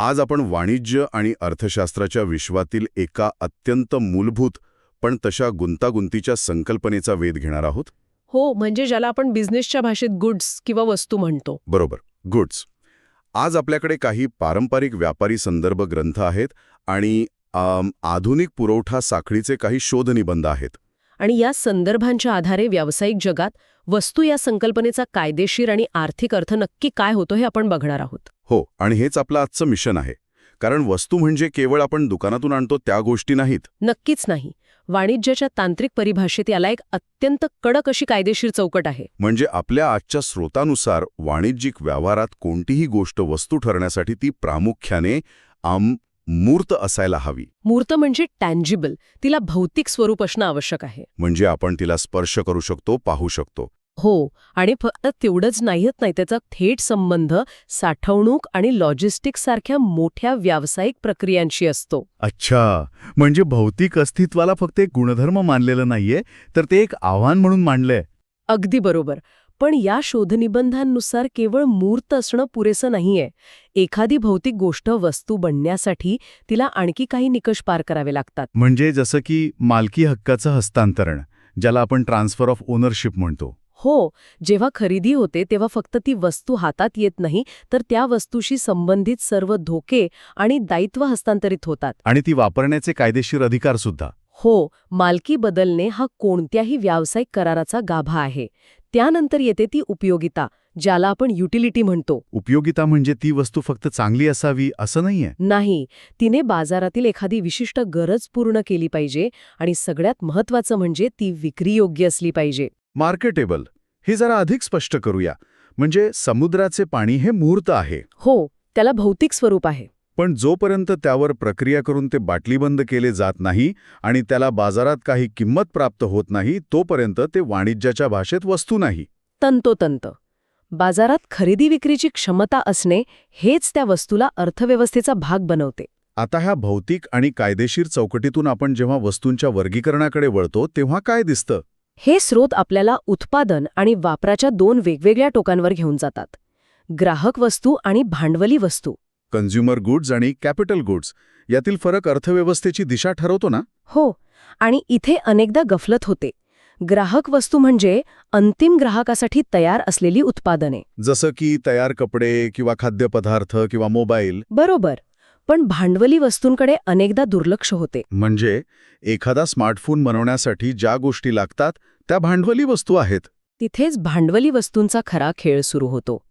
आज आपण वाणिज्य आणि अर्थशास्त्राच्या विश्वातील एका अत्यंत मूलभूत पण तशा गुंतागुंतीच्या संकल्पनेचा वेध घेणार आहोत. हो, म्हणजे ज्याला आपण बिझनेसच्या भाषेत गुड्स किंवा वस्तू म्हणतो. बरोबर, गुड्स. आज आपल्याकडे काही पारंपरिक व्यापारी संदर्भ ग्रंथ आहेत आणि आधुनिक पुरवठा साखळीचे काही शोधनिबंध आहेत. आणि या संदर्भांच्या आधारे व्यावसायिक जगात वस्तू या संकल्पनेचा कायदेशीर आणि आर्थिक अर्थ नक्की काय होतो हे आपण बघणार आहोत. हो, आणि हेच आपलं आजचं मिशन आहे. कारण वस्तू म्हणजे केवळ आपण दुकानातून आणतो त्या गोष्टी नाहीत. नक्कीच नाही. वाणिज्याच्या तांत्रिक परिभाषेत याला एक अत्यंत कडक अशी कायदेशीर चौकट आहे. म्हणजे आपल्या आजच्या स्रोतानुसार वाणिज्यिक व्यवहारात कोणतीही गोष्ट वस्तू ठरण्यासाठी ती प्रामुख्याने मूर्त असायला हवी. मूर्त म्हणजे टँजिबल, तिला भौतिक स्वरूप असणं आवश्यक आहे. म्हणजे आपण तिला स्पर्श करू शकतो, पाहू शकतो. हो, आणि फक्त तेवढंच नाही त्याचा थेट संबंध साठवणूक आणि लॉजिस्टिक्स सारख्या मोठ्या व्यावसायिक प्रक्रियांशी असतो. अच्छा, म्हणजे भौतिक अस्तित्वाला फक्त एक गुणधर्म मानलेलं नाहीये, तर ते एक आव्हान म्हणून मांडलंय. अगदी बरोबर. पण या शोधनिबंधांनुसार केवळ मूर्त असणं पुरेसं नाहीये. एखादी भौतिक गोष्ट वस्तू बनण्यासाठी तिला आणखी काही निकष पार करावे लागतात. म्हणजे जसं की मालकी हक्काचं हस्तांतरण, ज्याला आपण ट्रान्सफर ऑफ ओनरशिप म्हणतो. हो, जेव्हा खरेदी होते तेव्हा फक्त ती वस्तू हातात येत नाही, तर त्या वस्तूशी संबंधित सर्व धोके आणि दायित्व हस्तांतरित होतात. आणि ती वापरण्याचे कायदेशीर अधिकार सुद्धा. हो, मालकी बदलणे हा कोणत्याही व्यावसायिक कराराचा गाभा आहे. त्यानंतर येते ती उपयोगिता, ज्याला आपण युटिलिटी म्हणतो. उपयोगिता म्हणजे ती वस्तू फक्त चांगली असावी असं नाहीये. नाही, तिने बाजारातील एखादी विशिष्ट गरज पूर्ण केली पाहिजे आणि सगळ्यात महत्त्वाचं म्हणजे ती विक्रीयोग्य असली पाहिजे. मार्केटेबल हे जरा अधिक स्पष्ट करूया. म्हणजे समुद्राचे पाणी हे मूर्त आहे. हो, त्याला भौतिक स्वरूप आहे. पण जोपर्यंत त्यावर प्रक्रिया करून ते बाटलीबंद केले जात नाही आणि त्याला बाजारात काही किंमत प्राप्त होत नाही, तोपर्यंत ते वाणिज्याच्या भाषेत वस्तू नाही. तंतोतंत. बाजारात खरेदी विक्रीची क्षमता असणे हेच त्या वस्तूला अर्थव्यवस्थेचा भाग बनवते. आता ह्या भौतिक आणि कायदेशीर चौकटीतून आपण जेव्हा वस्तूंच्या वर्गीकरणाकडे वळतो तेव्हा काय दिसतं? हे स्रोत आपल्याला उत्पादन आणि वापराच्या दोन वेगवेगळ्या टोकांवर घेऊन जातात. ग्राहक वस्तू आणि भांडवली वस्तू. कन्झ्युमर गुड्स आणि कॅपिटल गुड्स यातील फरक अर्थव्यवस्थेची दिशा ठरवतो ना? हो, आणि इथे अनेकदा गफलत होते. ग्राहक वस्तू म्हणजे अंतिम ग्राहकासाठी तयार असलेली उत्पादने. जसं की तयार कपडे किंवा खाद्यपदार्थ किंवा मोबाईल. बरोबर. पण भांडवली वस्तूंकडे अनेकदा दुर्लक्ष होते. म्हणजे एखादा स्मार्टफोन बनवण्यासाठी ज्या गोष्टी लागतात त्या भांडवली वस्तू आहेत. तिथेच भांडवली वस्तूंचा खरा खेळ सुरू होतो.